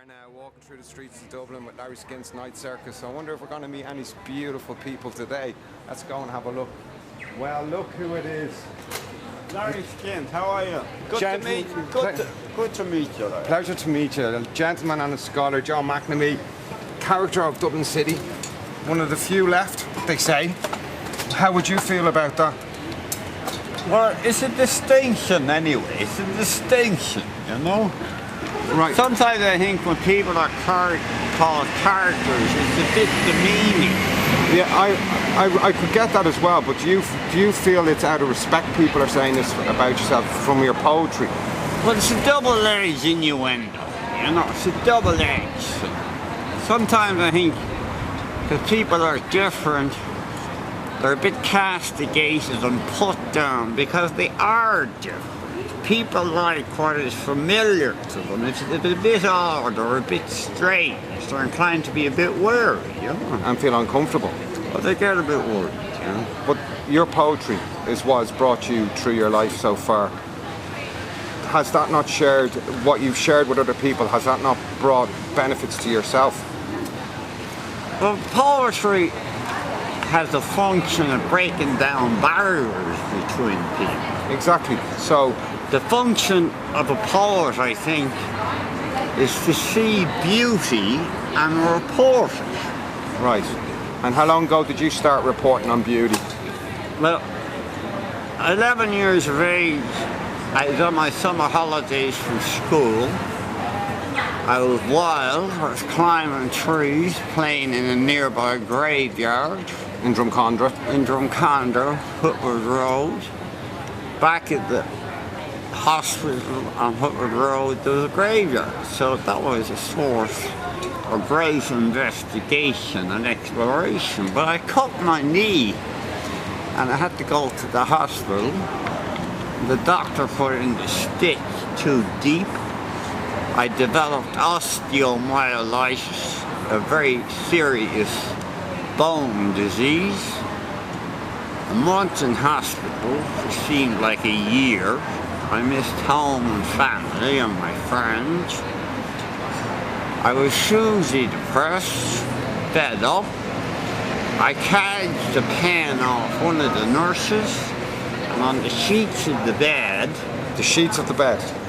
are now walking through the streets of Dublin with Larry Skynt's Night Circus. I wonder if we're going to meet any beautiful people today. Let's go and have a look. Well, look who it is. Larry Skynt, how are you? Good to meet you. Good to meet you, Larry. Pleasure to meet you. A gentleman and a scholar, John Mcnamee, character of Dublin City. One of the few left, they say. How would you feel about that? Well, it's a distinction anyway. It's a distinction, you know? Right. Sometimes I think when people are called characters, it's a bit demeaning. Yeah, I could get that as well, but do you feel it's out of respect people are saying this about yourself from your poetry? Well, it's a double-edged innuendo, you know? It's a double-edged. Sometimes I think that people are different, they're a bit castigated and put down because they are different. People like what is familiar to them. If it's a bit odd or a bit strange, they're inclined to be a bit wary, you know? And feel uncomfortable. Well, they get a bit worried, you know? But your poetry is what has brought you through your life so far. Has that not shared, what you've shared with other people, has that not brought benefits to yourself? Well, poetry has a function of breaking down barriers between people. Exactly. So the function of a poet, I think, is to see beauty and report it. Right. And how long ago did you start reporting on beauty? Well, 11 years of age, I was on my summer holidays from school. I was wild, I was climbing trees, playing in a nearby graveyard. In Drumcondra? In Drumcondra, Hootwood Road. Back at the hospital on Hootwood Road, there was a graveyard. So that was a source of great investigation and exploration. But I cut my knee and I had to go to the hospital. The doctor put in the stitch too deep. I developed osteomyelitis, a very serious bone disease. A month in hospital, it seemed like a year. I missed home and family and my friends. I was hugely depressed, fed up. I cadged the pen off one of the nurses, and on the sheets of the bed,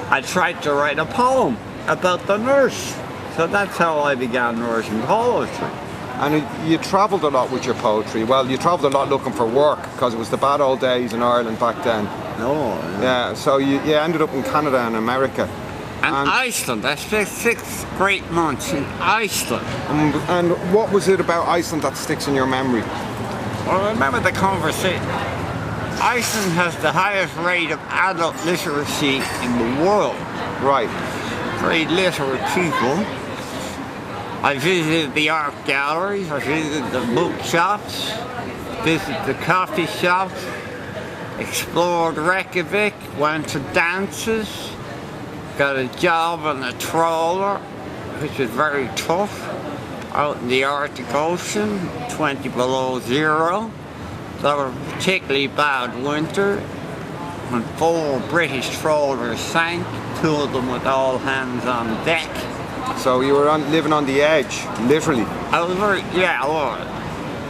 I tried to write a poem about the nurse. So that's how I began writing poetry. And you travelled a lot with your poetry. Well, you travelled a lot looking for work because it was the bad old days in Ireland back then. No. Yeah, so you ended up in Canada and America. And Iceland. I spent 6 great months in Iceland. And what was it about Iceland that sticks in your memory? Well, I remember the conversation. Iceland has the highest rate of adult literacy in the world. Right. Very literate people. I visited the art galleries, I visited the book shops, visited the coffee shops, explored Reykjavik, went to dances, got a job on a trawler, which was very tough, out in the Arctic Ocean, 20 below zero. That was a particularly bad winter, when 4 British trawlers sank, 2 of them with all hands on deck. So you were living on the edge, literally. I was it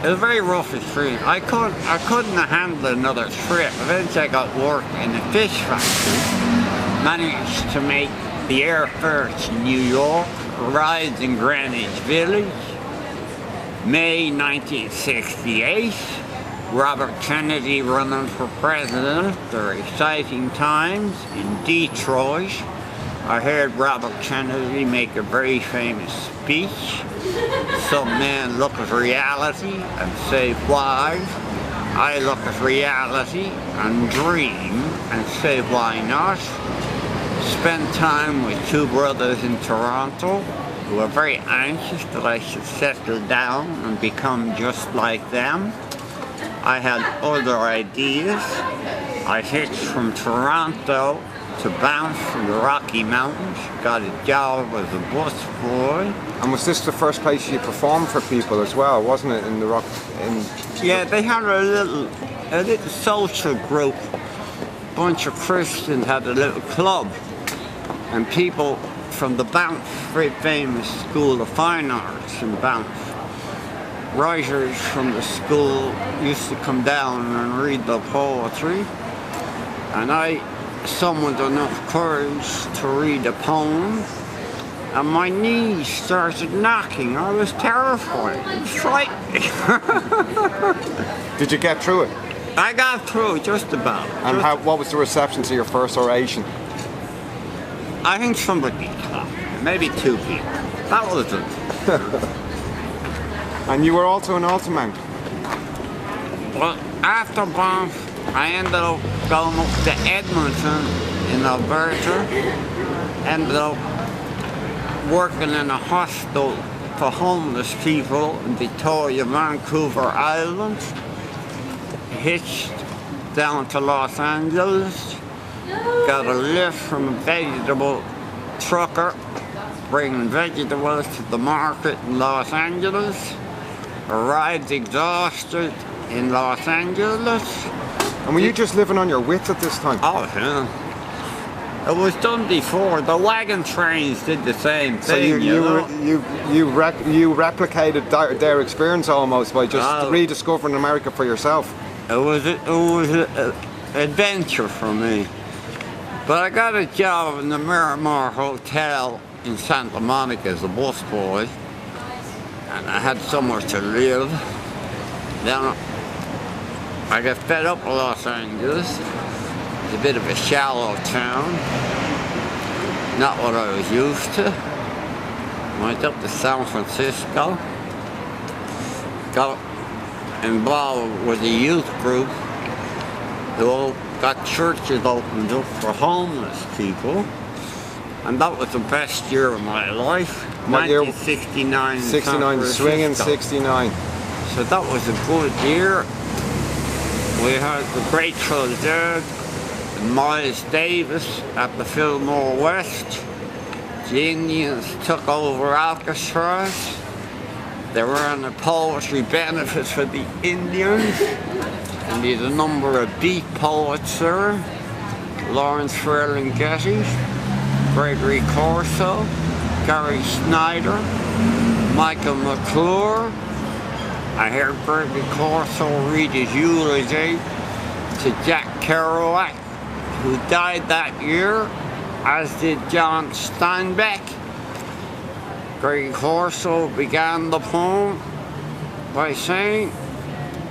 was a very rough experience. I couldn't have handled another trip. Eventually I got work in a fish factory, managed to make the airfare to New York, arrived in Greenwich Village, May 1968. Robert Kennedy running for president. There are exciting times in Detroit. I heard Robert Kennedy make a very famous speech. Some men look at reality and say why. I look at reality and dream and say why not. Spent time with 2 brothers in Toronto who were very anxious that I should settle down and become just like them. I had other ideas. I hitched from Toronto to bounce from the Rocky Mountains, got a job as a busboy. And was this the first place you performed for people as well, wasn't it, in the rock? Yeah, they had a little social group. A bunch of Christians had a little club, and people from the Banff, very famous School of Fine Arts in Banff. Writers from the school used to come down and read the poetry, and I summoned enough courage to read a poem, and my knees started knocking. I was terrified. It was frightening. Did you get through it? I got through just about. And what was the reception to your first oration? I think somebody clapped, maybe 2 people. That was it. And you were also an alto man. Well, after Banff, I ended up going up to Edmonton in Alberta, ended up working in a hostel for homeless people in Victoria, Vancouver Island, hitched down to Los Angeles, got a lift from a vegetable trucker bringing vegetables to the market in Los Angeles, arrived exhausted in Los Angeles. And were you just living on your wits at this time? Oh, yeah. It was done before. The wagon trains did the same thing. So you replicated their experience almost by just rediscovering America for yourself. It was an adventure for me. But I got a job in the Miramar Hotel in Santa Monica as a busboy, and I had somewhere to live. Then I got fed up with Los Angeles. It's a bit of a shallow town, not what I was used to. Went up to San Francisco, got involved with a youth group who got churches opened up for homeless people, and that was the best year of my life. 1969. 69, swinging 69. So that was a good year. We had the Grateful Dead, Miles Davis at the Fillmore West. The Indians took over Alcatraz. They were on the poetry benefits for the Indians. And there's a number of beat poets there. Lawrence Ferlinghetti, Gregory Corso, Gary Snyder, Michael McClure. I heard Gregory Corso read his eulogy to Jack Kerouac, who died that year, as did John Steinbeck. Gregory Corso began the poem by saying,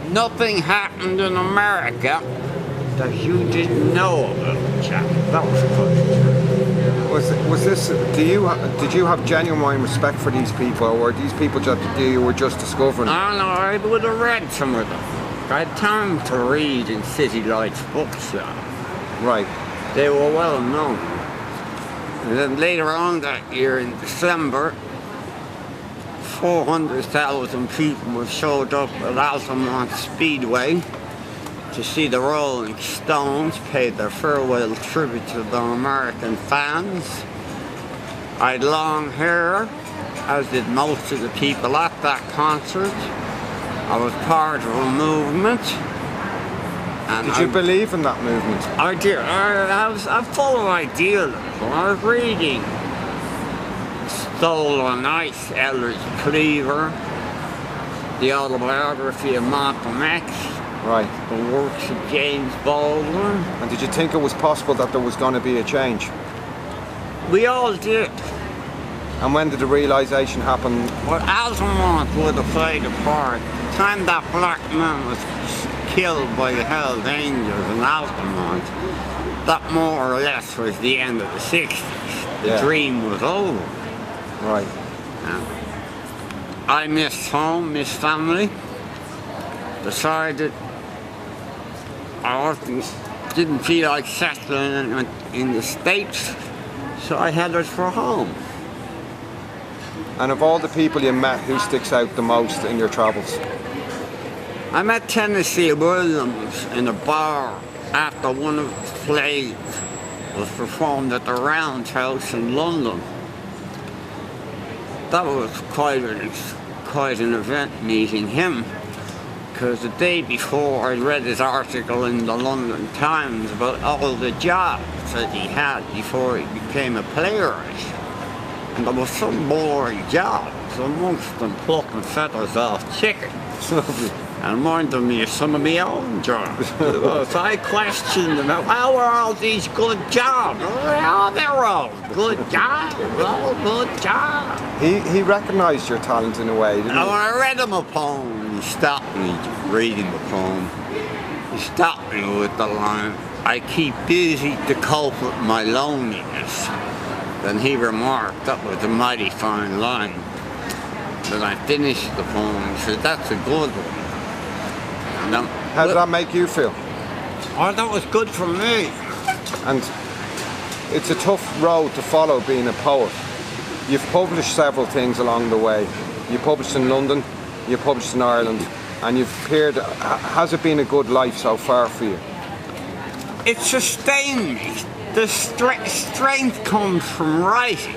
"Nothing happened in America that you didn't know about, Jack." That was good. Was this? Did you have genuine respect for these people, or were these people just you were just discovering? I don't know. I would have read some of them. I had time to read in City Lights bookshop. Right. They were well known. And then later on that year, in December, 400,000 people showed up at Altamont Speedway to see the Rolling Stones pay their farewell tribute to the American fans. I had long hair, as did most of the people at that concert. I was part of a movement. And did you believe in that movement? I did. I'm full of idealism. I was reading Stolen Ice, Eldridge Cleaver, the autobiography of Malcolm X, right, the works of James Baldwin. And did you think it was possible that there was going to be a change? We all did. And when did the realization happen? Well, Altamont would have played a part. The time that black man was killed by the Hells Angels in Altamont, that more or less was the end of the 60s. The dream was over. Right. I missed home, missed family. Decided I often didn't feel like settling in the States, so I headed for home. And of all the people you met, who sticks out the most in your travels? I met Tennessee Williams in a bar after one of his plays was performed at the Roundhouse in London. That was quite an event meeting him, because the day before I read his article in the London Times about all the jobs that he had before he became a playwright. And there was some boring jobs, amongst them plucking feathers off chickens. And reminded me of some of my own jobs. So I questioned them, how are all these good jobs? Oh, they're all good jobs, all good jobs. He recognised your talent in a way, didn't he? And when I read him a poem, he stopped me reading the poem. He stopped me with the line, I keep busy to cope with my loneliness. Then he remarked, that was a mighty fine line. Then I finished the poem, he said, that's a good one. How did that make you feel? Oh, that was good for me. And it's a tough road to follow being a poet. You've published several things along the way. You published in London, you published in Ireland, and you've appeared. Has it been a good life so far for you? It sustained me. The strength comes from writing.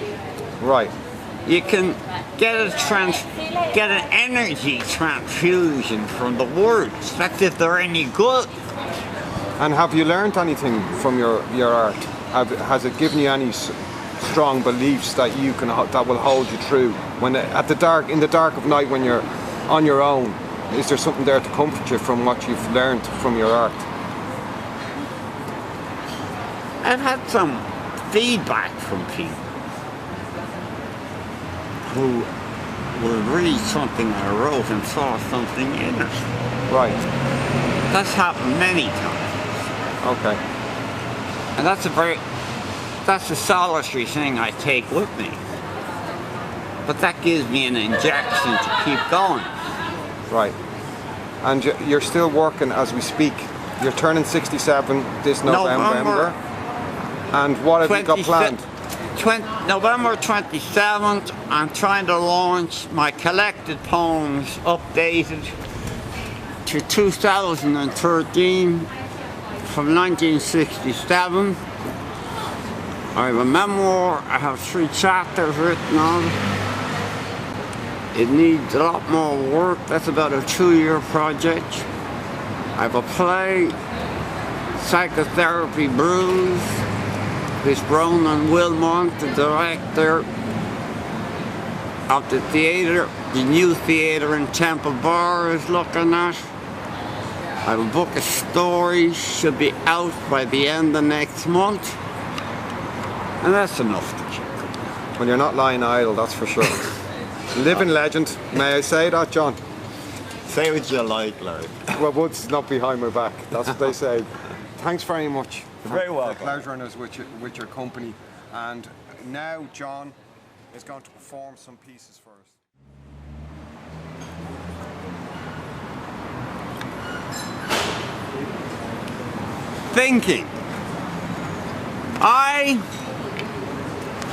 Right. You can get an energy transfusion from the words. That's if they're any good. And have you learned anything from your art? Has it given you any strong beliefs that that will hold you true when in the dark of night when you're on your own? Is there something there to comfort you from what you've learned from your art? I've had some feedback from people who will read something I wrote and saw something in it. Right. That's happened many times. Okay. And that's a solitary thing I take with me. But that gives me an injection to keep going. Right. And you're still working as we speak. You're turning 67 this November. And what have you got planned? November 27th, I'm trying to launch my collected poems updated to 2013 from 1967. I have a memoir, I have 3 chapters written on it. It needs a lot more work, that's about a 2-year project. I have a play, Psychotherapy Brews. It's Ronan Wilmont, the director of the theatre, the new theatre in Temple Bar is looking at. I have a book of stories, should be out by the end of next month. And that's enough to keep going. Well, you're not lying idle, that's for sure. Living legend, may I say that, John? Say what you like, Larry. Well, woods not behind my back, that's what they say. Thanks very much. You're very welcome. The pleasure is with your company. And now John is going to perform some pieces for us. Thinking. I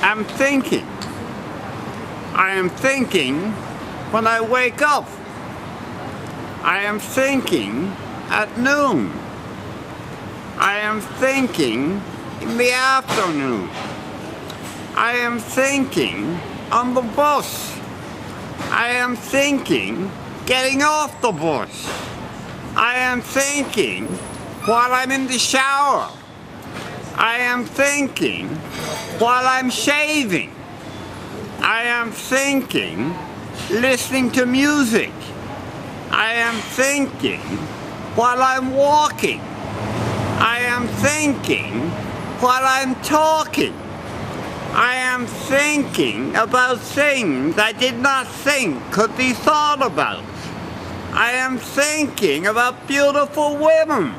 am thinking. I am thinking when I wake up. I am thinking at noon. I am thinking in the afternoon. I am thinking on the bus. I am thinking getting off the bus. I am thinking while I'm in the shower. I am thinking while I'm shaving. I am thinking listening to music. I am thinking while I'm walking. I am thinking while I'm talking. I am thinking about things I did not think could be thought about. I am thinking about beautiful women.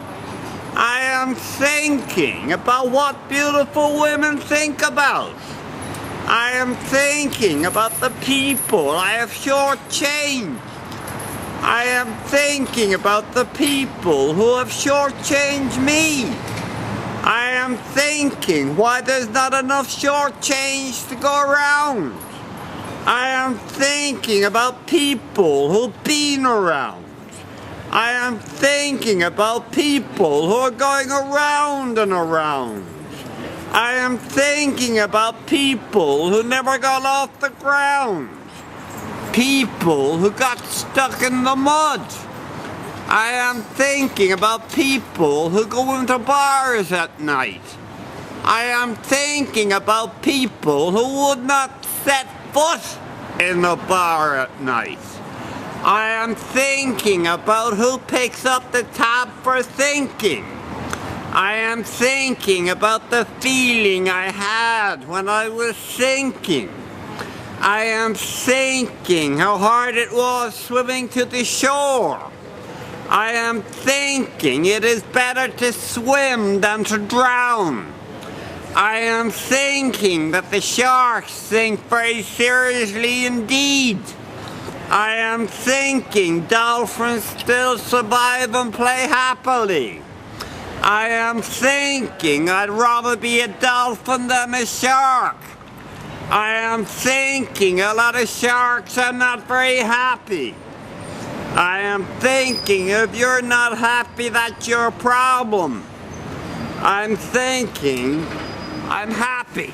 I am thinking about what beautiful women think about. I am thinking about the people I have shortchanged. I am thinking about the people who have shortchanged me. I am thinking why there's not enough short change to go around. I am thinking about people who've been around. I am thinking about people who are going around and around. I am thinking about people who never got off the ground. People who got stuck in the mud. I am thinking about people who go into bars at night. I am thinking about people who would not set foot in a bar at night. I am thinking about who picks up the tab for thinking. I am thinking about the feeling I had when I was sinking. I am thinking how hard it was swimming to the shore. I am thinking it is better to swim than to drown. I am thinking that the sharks think very seriously indeed. I am thinking dolphins still survive and play happily. I am thinking I'd rather be a dolphin than a shark. I am thinking a lot of sharks are not very happy. I am thinking if you're not happy, that's your problem. I'm thinking I'm happy.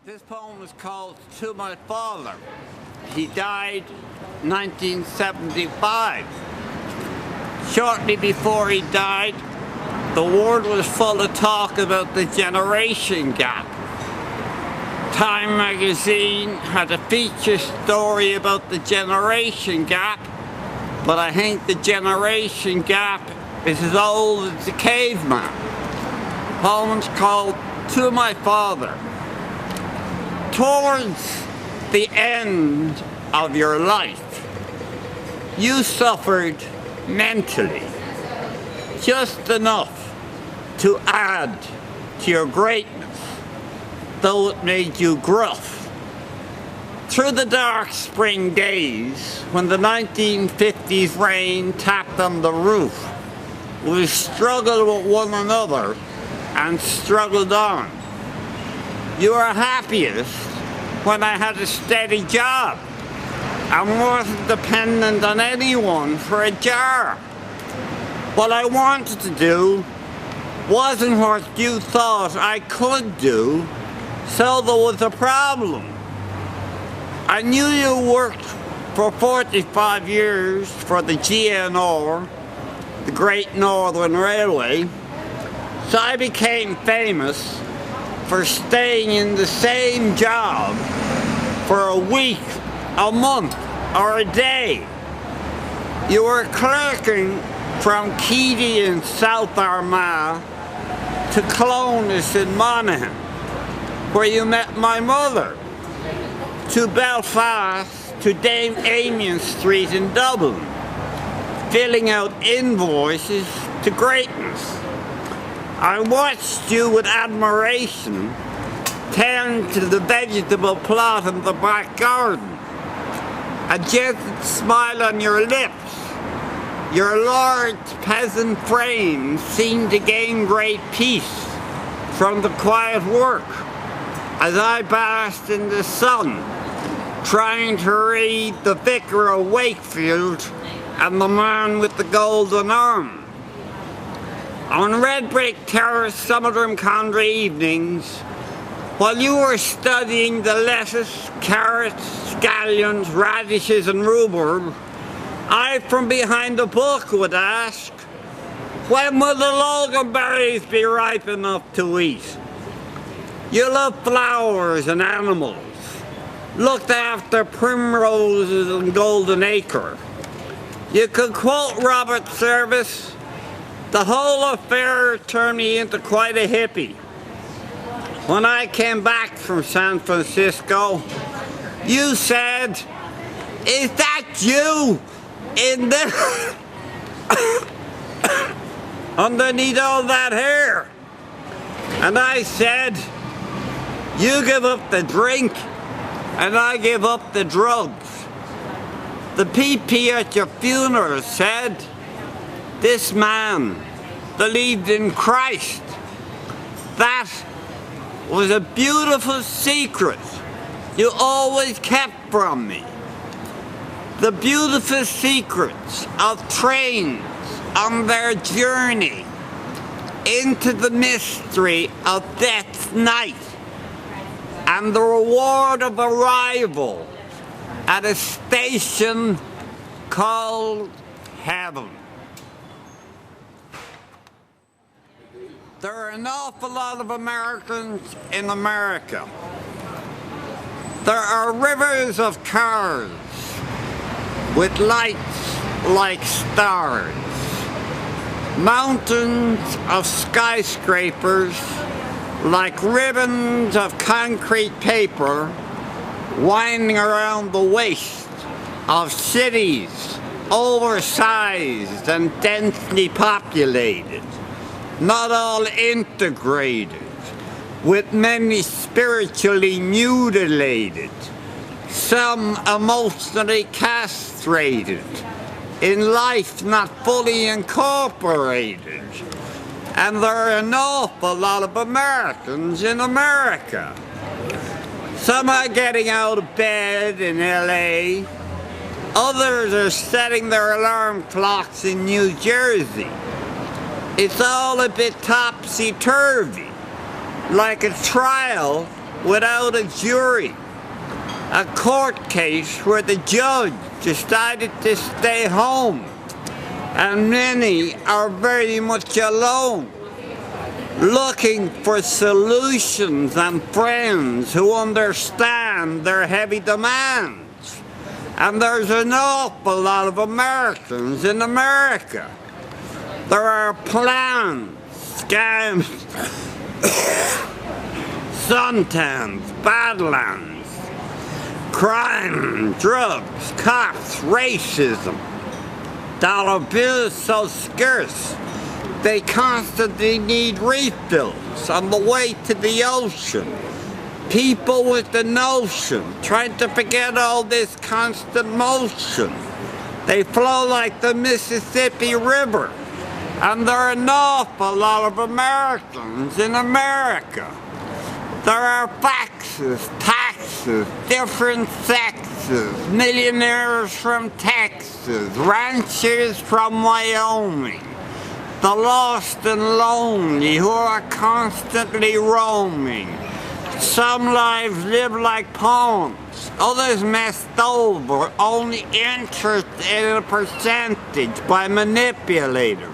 This poem is called To My Father. He died 1975. Shortly before he died, the world was full of talk about the generation gap. Time magazine had a feature story about the generation gap, but I think the generation gap is as old as the caveman. The poem's called To My Father. Towards the end of your life, you suffered mentally, just enough to add to your greatness, though it made you gruff. Through the dark spring days, when the 1950s rain tapped on the roof, we struggled with one another and struggled on. You were happiest when I had a steady job and wasn't dependent on anyone for a jar. What I wanted to do wasn't what you thought I could do, so there was a problem. I knew you worked for 45 years for the GNR, the Great Northern Railway, so I became famous for staying in the same job for a week, a month, or a day. You were clerking from Keady in South Armagh to Clones in Monaghan, where you met my mother, to Belfast, to Dame Amiens Street in Dublin, filling out invoices to greatness. I watched you with admiration tend to the vegetable plot in the back garden. A gentle smile on your lips. Your large peasant frame seemed to gain great peace from the quiet work as I basked in the sun, trying to read The Vicar of Wakefield and The Man with the Golden Arm. On Red Brick Terrace some of them Condry evenings, while you were studying the lettuce, carrots, scallions, radishes and rhubarb, I from behind the book would ask, when will the loganberries be ripe enough to eat? You love flowers and animals, looked after primroses and golden acre. You could quote Robert Service. The whole affair turned me into quite a hippie. When I came back from San Francisco, you said, "Is that you in there underneath all that hair?" And I said, "You give up the drink and I give up the drugs." The PP at your funeral said, "This man believed in Christ." That was a beautiful secret you always kept from me. The beautiful secrets of trains on their journey into the mystery of death's night and the reward of arrival at a station called heaven. There are an awful lot of Americans in America. There are rivers of cars with lights like stars, mountains of skyscrapers like ribbons of concrete paper winding around the waist of cities oversized and densely populated, not all integrated, with many spiritually mutilated, some emotionally castrated, in life not fully incorporated. And there are an awful lot of Americans in America. Some are getting out of bed in LA, others are setting their alarm clocks in New Jersey. It's all a bit topsy-turvy, like a trial without a jury, a court case where the judge decided to stay home, and many are very much alone, looking for solutions and friends who understand their heavy demands. And there's an awful lot of Americans in America. There are plans, scams, suntans, badlands, crime, drugs, cops, racism. Dollar bills so scarce, they constantly need refills on the way to the ocean. People with the notion, trying to forget all this constant motion. They flow like the Mississippi River. And there are an awful lot of Americans in America. There are faxes, taxes, different sexes, millionaires from Texas, ranchers from Wyoming, the lost and lonely who are constantly roaming. Some lives live like poems, others messed over, only interested in a percentage by manipulators.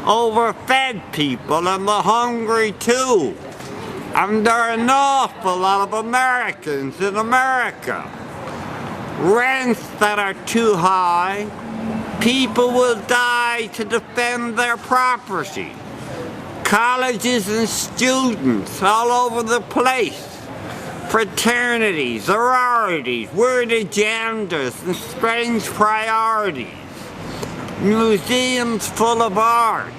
Overfed people and the hungry too. And there are an awful lot of Americans in America. Rents that are too high. People will die to defend their property. Colleges and students all over the place. Fraternities, sororities, weird agendas and strange priorities. Museums full of art.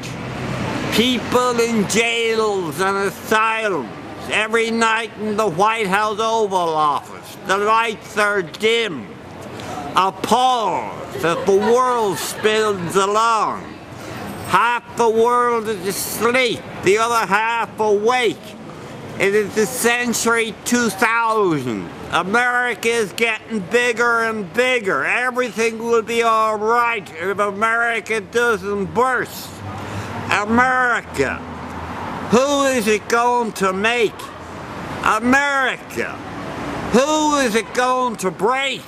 People in jails and asylums. Every night in the White House Oval Office, the lights are dim. A pause as the world spins along. Half the world is asleep, the other half awake. It is the century 2000. America is getting bigger and bigger. Everything will be all right if America doesn't burst. America. Who is it going to make? America. Who is it going to break?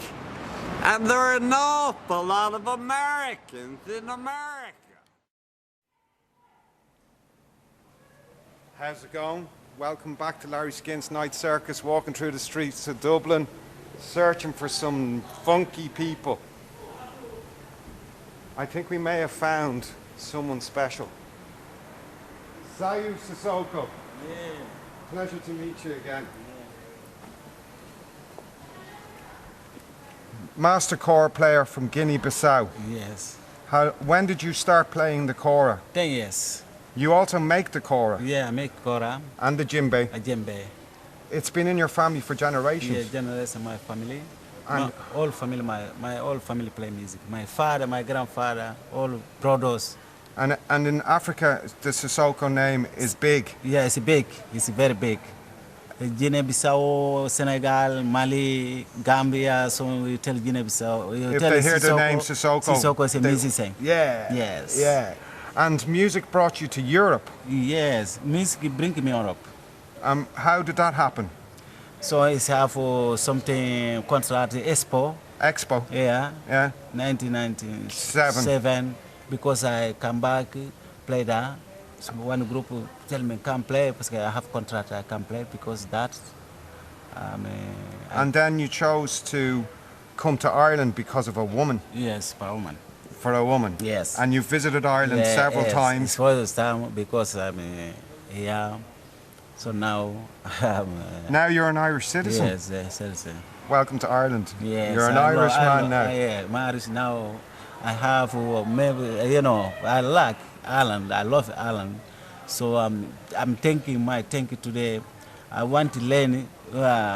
And there are an awful lot of Americans in America. How's it going? Welcome back to Larry Skynt's Night Circus, walking through the streets of Dublin, searching for some funky people. I think we may have found someone special. Sadjo Sissoko. Yeah. Pleasure to meet you again. Master kora player from Guinea-Bissau. Yes. When did you start playing the kora? 10 years. You also make the kora Yeah, I make kora, and the djembe. a djembe. It's been in your family for generations. Yeah, generation my family. And- My whole family, my whole family play music. My father, my grandfather, all brothers. And in Africa, the Sissoko name is big. Yeah, it's big. It's very big. Guinea-Bissau, Senegal, Mali, Gambia. So we tell Guinea-Bissau. If they hear the name Sissoko, Sissoko is a musician. Yeah. Yes. Yeah. And music brought you to Europe. Yes, music bring me Europe. How did that happen? So I have something contract Expo. Expo. Yeah. Yeah. 1997. Because I come back, play that, So one group tell me can't play because I have contract. I can't play because that. And then you chose to come to Ireland because of a woman, Yes, per woman. for a woman. Yes. And you've visited Ireland Yeah, several yes. times. It's for the time because I'm here. So now Now you're an Irish citizen. yes, citizen. Welcome to Ireland. Yes, You're an I know- Irishman I know- now. Yeah, I'm Irish now. I have maybe I like Ireland. I love Ireland. So I'm thinking today. I want to learn.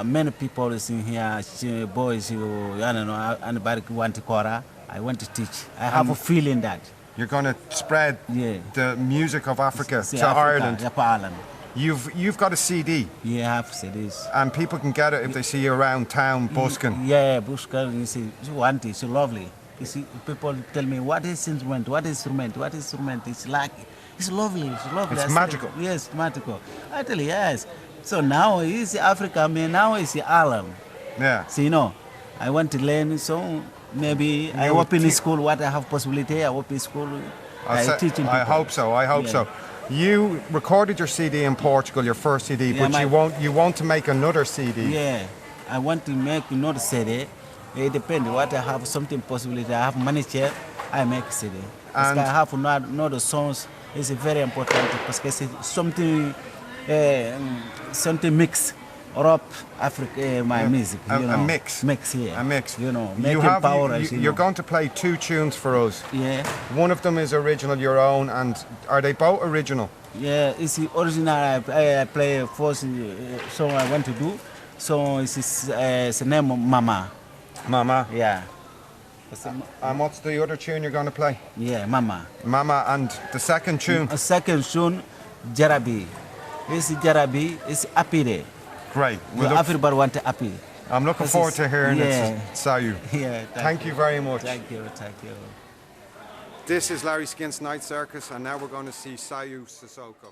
Many people is in here, boys who I don't know anybody want to kora. I want to teach. I have a feeling that. You're going to spread Yeah. the music of Africa See, to Africa, Ireland. yeah, for Ireland. You've got a CD, You have to say this. and people can get it if they see you around town busking. Yeah, busking. You see, you want it. It's lovely. You see, people tell me what is instrument, what is instrument, what is instrument. It's like, it's lovely. It's lovely. It's I said, magical. Yes, magical. I tell you, yes. So now it's Africa, man. Now it's Ireland. Yeah. So I want to learn. So maybe I You open teach- a school. What I have possibility, I open school. I teaching. I people. hope so. I hope Yeah. so. You recorded your CD in Portugal, your first CD, Yeah, but you want to make another CD. Yeah, I want to make another CD. It depends what I have something possibility. I have money here, I make CD. Because And- I have another songs. It's very important because it's something mix. Europe, Africa, my music. A mix. Mix here. A mix. Making power. You're going to play 2 tunes for us. Yeah, One of them is original, your own, and are they both original? yeah. It's the original. I play first song I want to do. So it's the name of Mama. Mama. Yeah. And what's the other tune you're going to play? Yeah, Mama. Mama, and the second tune? A second tune, Jarabi. It's Jarabi. It's happy day. Great. Everybody want happy. I'm looking This forward is- to hearing yeah. it, Sayu. Yeah. Thank you very much. Thank you. Thank you. This is Larry Skynt's Night Circus, and now we're going to see Sayu Sissoko.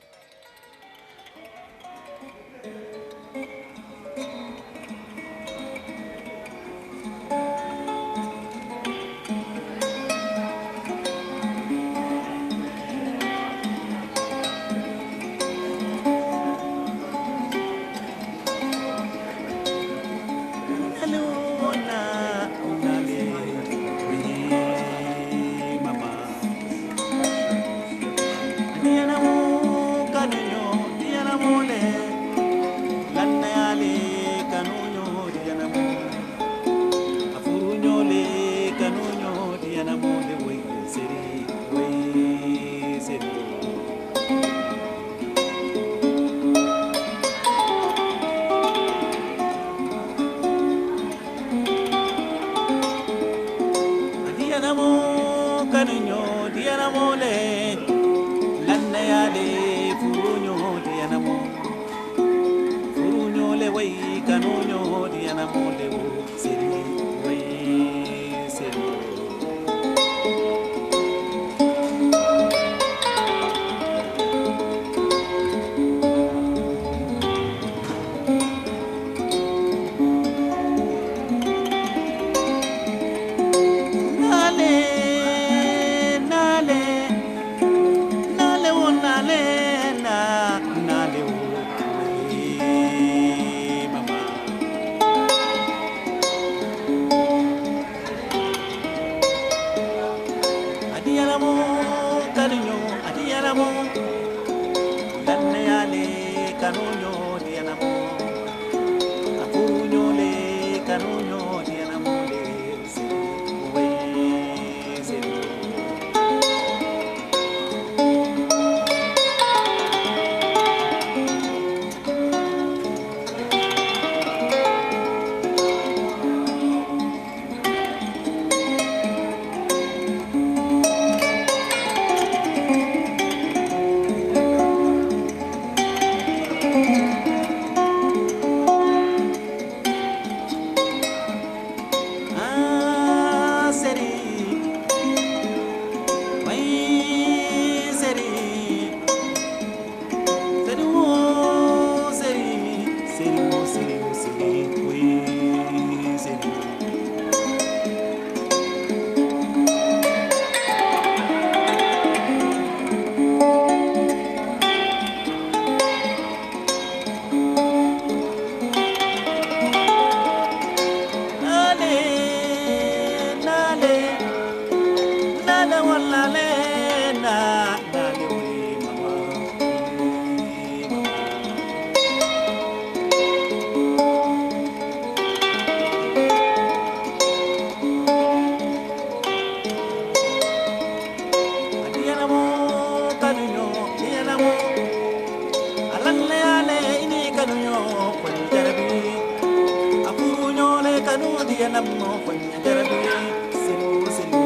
kanudi anammo fanya jarabi siru siru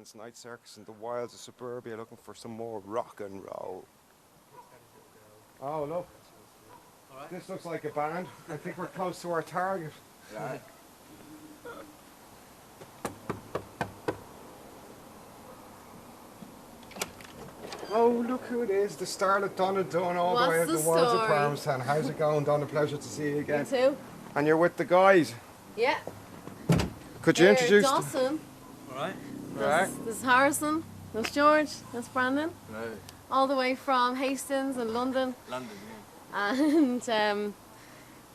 against Night Circus in the wilds of suburbia, looking for some more rock and roll. Oh, look. This looks like a band. I think we're close to our target. Yeah. Oh, look who it is. The starlet Donna Dunne all the What's way out the the wilds of story? Parmestown. How's it going, Donna? Pleasure to see you You again. too? And you're with the guys. Yeah. Could you introduce them? Dawson. Alright. This is Harrison. That's George. That's Brandon. Right. All the way from Hastings in London. London, And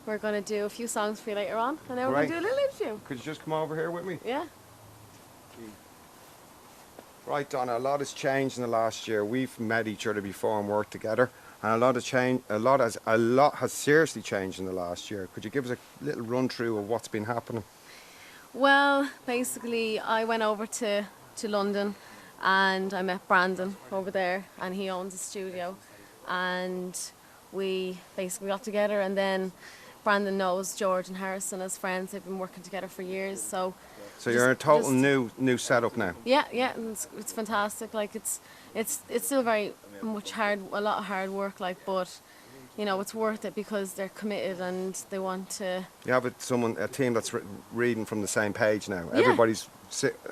we're going to do a few songs for you later on. And then we're going to Right. do a little interview. Could you just come over here with me? Yeah. Right, Donna, a lot has changed in the last year. We've met each other before and worked together, and a lot has seriously changed in the last year. Could you give us a little run through of what's been happening? Well, basically, I went over to London and I met Brandon over there, and he owns a studio. And we basically got together, and then Brandon knows George and Harrison as friends. They've been working together for years. So You're in a total just- new setup now. yeah, and it's fantastic. Like it's still very much a lot of hard work. Like, but you know, it's worth it because they're committed and they want to. You have a team that's reading from the same page now. Yeah. Everybody's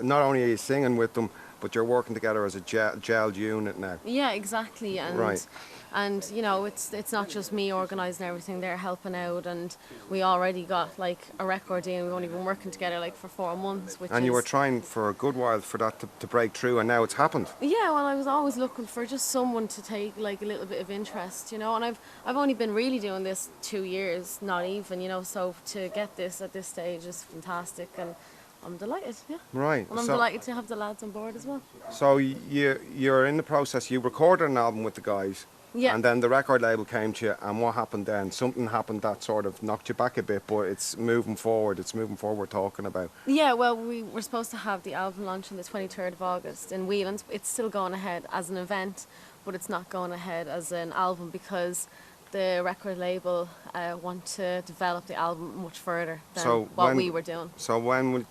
not only are you singing with them, but you're working together as a gelled unit now. Yeah, exactly. And Right. and you know, it's not just me organising everything. They're helping out, and we already got like a record deal. We've only been working together like for 4 months, which And is, you were trying for a good while for that to break through, and now it's happened. Yeah, well, I was always looking for just someone to take like a little bit of interest, you know. And I've only been really doing this 2 years, not even, you know. So to get this at this stage is fantastic, and I'm delighted. Yeah. Right. And I'm delighted to have the lads on board as well. So you're in the process. You recorded an album with the guys, Yeah. and then the record label came to you. And what happened then? Something happened that sort of knocked you back a bit, but it's moving forward. It's moving forward. Talking about. Yeah, well, we were supposed to have the album launch on the 23rd of August in Whelan's. It's still going ahead as an event, but it's not going ahead as an album because the record label want to develop the album much further than what we were doing. So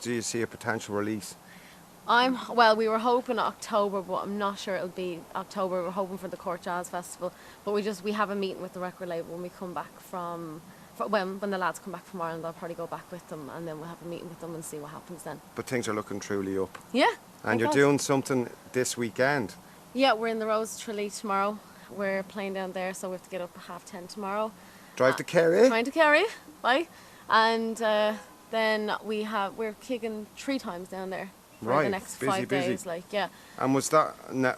do you see a potential release? Well, we were hoping October, but I'm not sure it'll be October. We're hoping for the Court Jazz Festival, but we have a meeting with the record label when we come back when the lads come back from Ireland. I'll probably go back with them, and then we'll have a meeting with them and see what happens then. But things are looking truly up. Yeah. And you're because- doing something this weekend. Yeah, we're in the Rose Tralee tomorrow. We're playing down there, so we have to get up at 10:30 tomorrow. Drive to Kerry. Trying to Kerry, bye. And then we're kicking 3 times down there for Right, the next busy, 5 busy. days. Like, yeah. And was that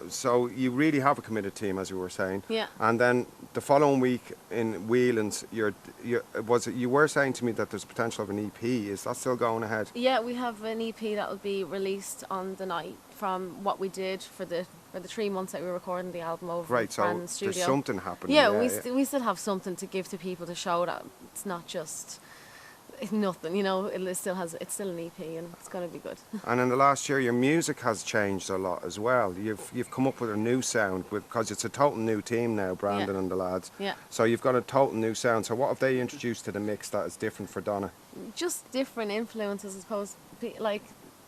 so? You really have a committed team, as you were saying. Yeah. And then the following week in Whelan's, you were saying to me that there's potential of an EP. Is that still going ahead? Yeah, we have an EP that will be released on the night from what we did for the 3 months that we were recording the album over Right. in So Brandon's studio. there's something happening. Yeah, we still have something to give to people to show that it's not just nothing, you know. It's still an EP, and it's going to be good. And in the last year, your music has changed a lot as well. You've come up with a new sound because it's a total new team now, Brandon Yeah. and the lads. Yeah. So you've got a total new sound. So what have they introduced to the mix that is different for Donna? Just different influences, I suppose. I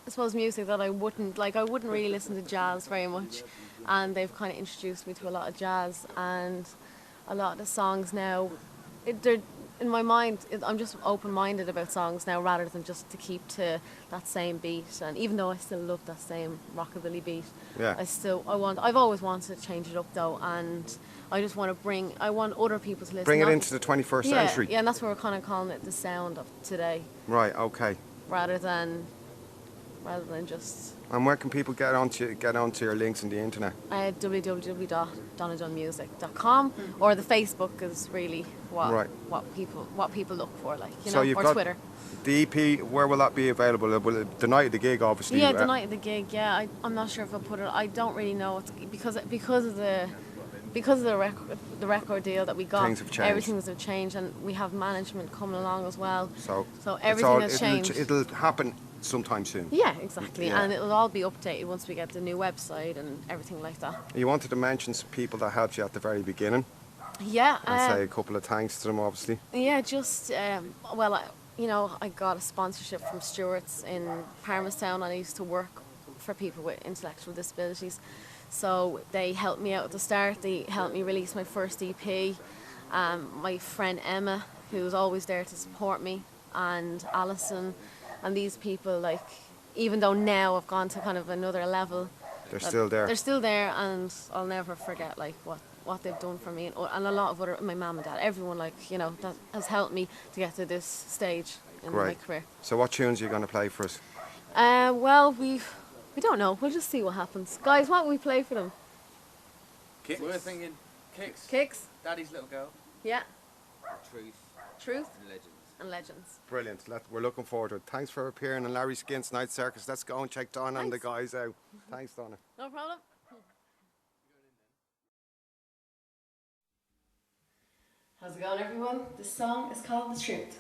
suppose music that I wouldn't really listen to jazz very much, and they've kind of introduced me to a lot of jazz, and a lot of the songs now, they're in my mind. I'm just open-minded about songs now rather than just to keep to that same beat. And even though I still love that same rockabilly beat, Yeah. I've always wanted to change it up though, and I just want to I want other people to listen. Bring it not into the 21st century. Yeah, and that's what we're kind of calling it, the sound of today, Right. Okay. rather than just And where can people get onto your links on the internet? www.donnadunmusic.com, or the Facebook is really Right. what people look for, like, you So know, you've or got Twitter. The EP. Where will that be available? The night of the gig, obviously. Yeah, the night of the gig. Yeah, I'm not sure if I'll put it. I don't really know. It's because of the record deal that we got. Things have changed. Everything has changed, and we have management coming along as well. So everything has changed. It'll happen sometime soon. Yeah, exactly. Yeah. And it'll all be updated once we get the new website and everything like that. You wanted to mention some people that helped you at the very beginning, Yeah. and say a couple of thanks to them, obviously. Yeah, just I got a sponsorship from Stewart's in Parmestown, and I used to work for people with intellectual disabilities. So they helped me out at the start. They helped me release my first EP. My friend Emma, who's always there to support me, and Alison, and these people, like, even though now I've gone to kind of another level, They're still there. They're still there, and I'll never forget like what they've done for me, and a lot of other, my mum and dad, everyone, like, you know, that has helped me to get to this stage in my career. So what tunes are you going to play for us? Well, we don't know. We'll just see what happens. Guys, what will we play for them? Kicks. We're thinking Kicks. Kicks? Daddy's Little Girl. Yeah. Truth. And Legends. Brilliant. We're looking forward to it. Thanks for appearing on Larry Skynt's Night Circus. Let's go and check Donna and the guys out. Thanks, Donna. No problem. How's it going, everyone? This song is called The Truth.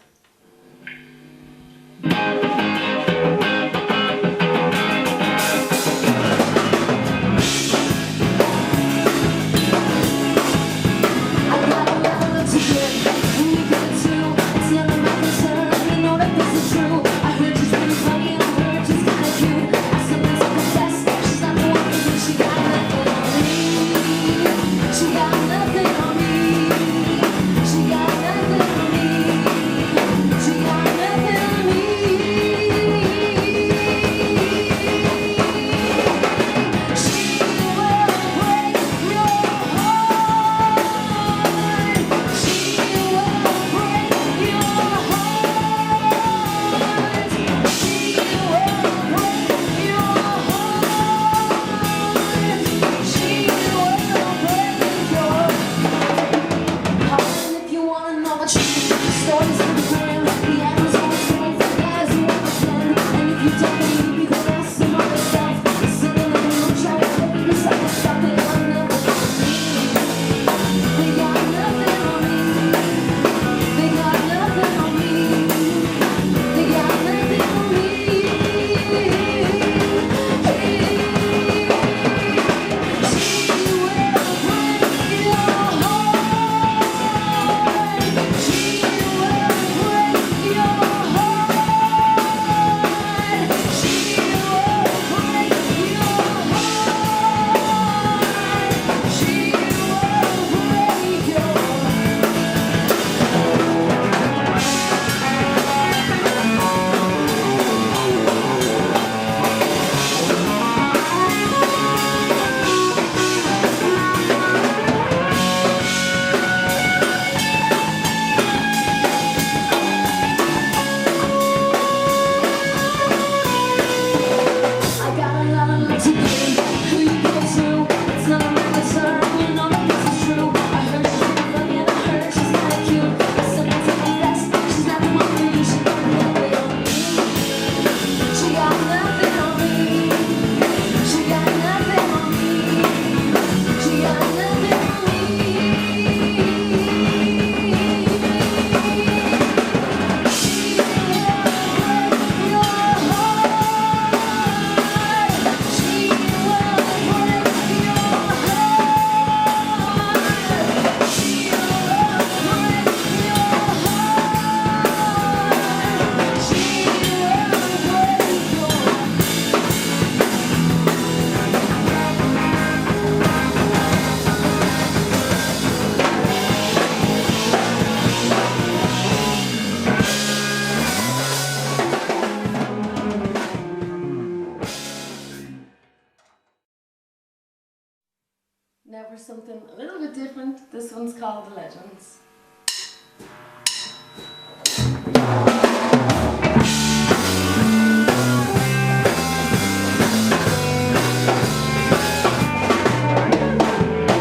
Now for something a little bit different, this one's called The Legends.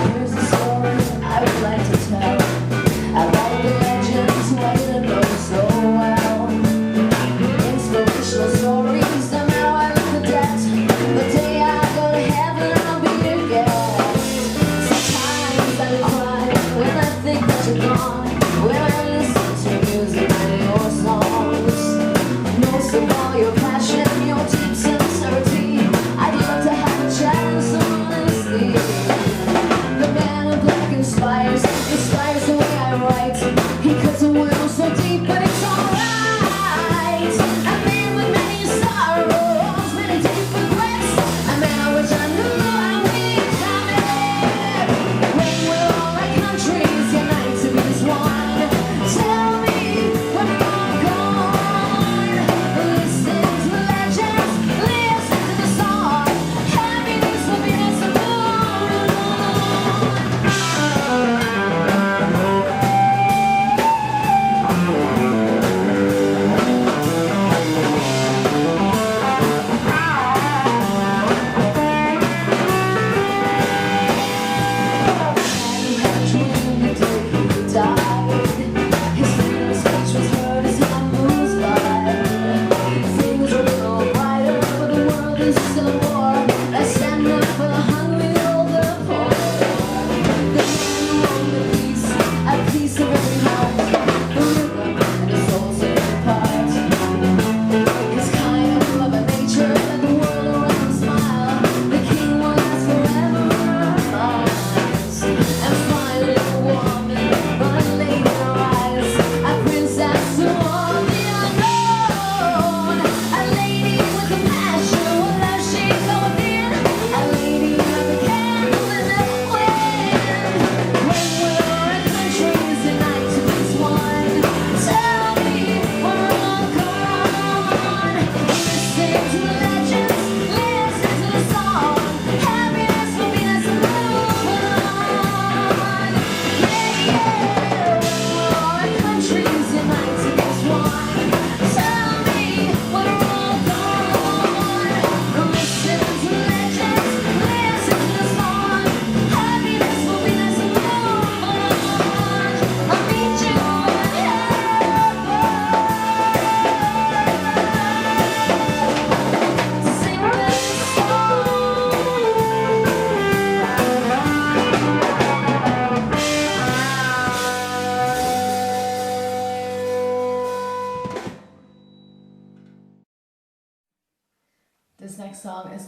Here's a story I would like to tell about the legends who I didn't know so well. Inspirational stories and how I look the debt. The day I go to heaven, I'll be your guest. Sometimes I cry when I think that you're gone.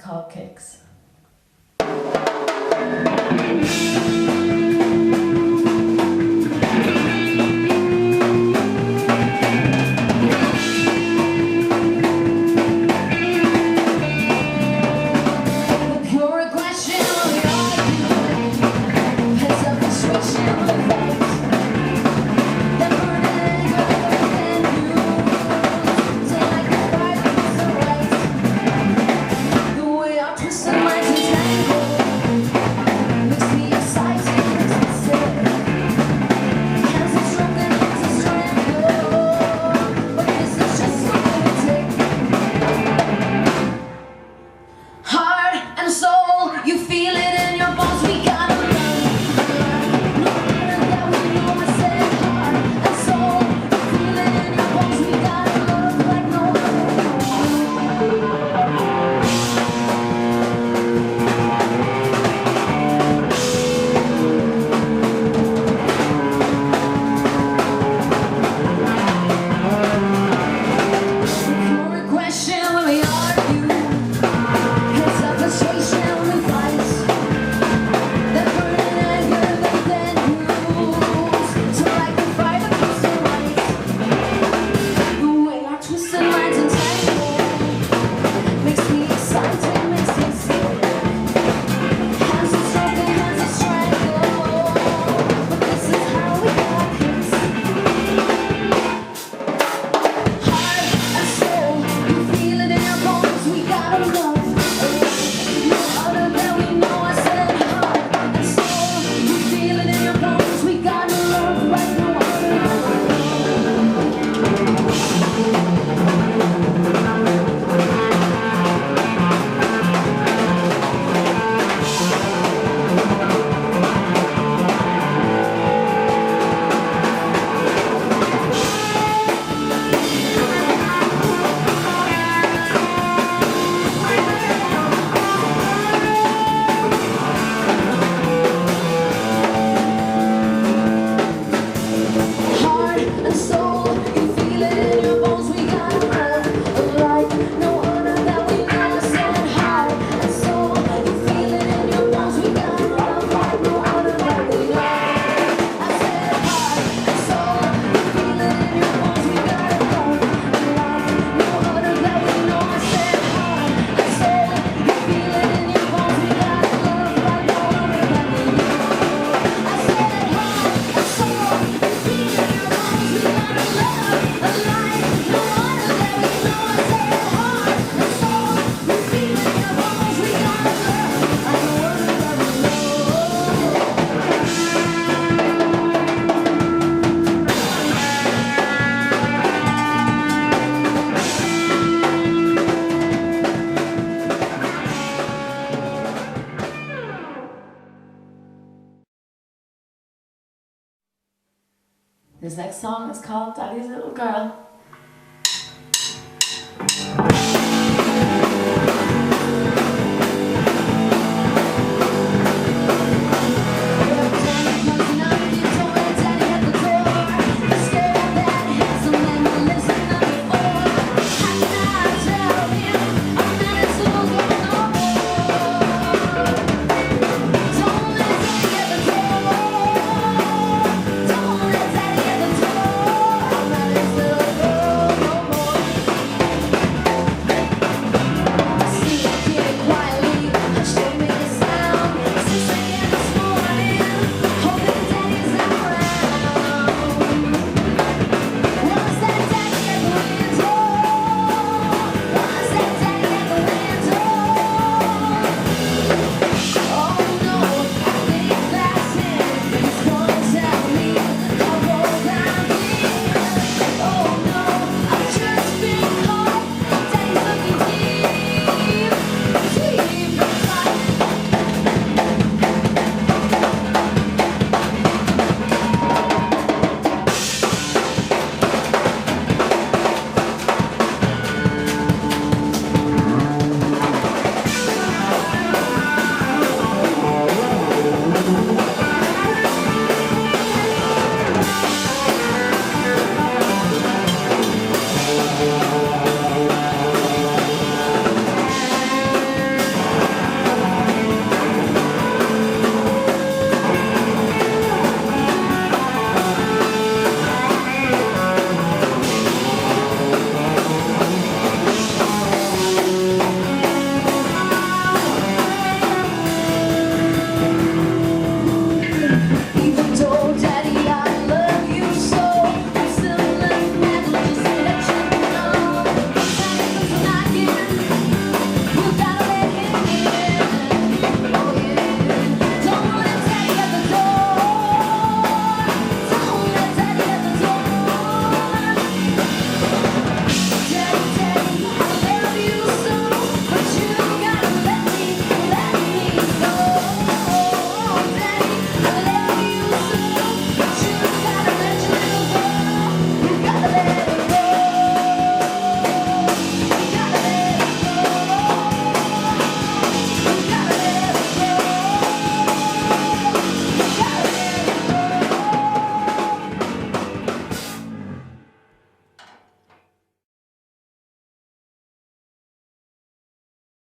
called Kicks. This next song is called Daddy's Little Girl.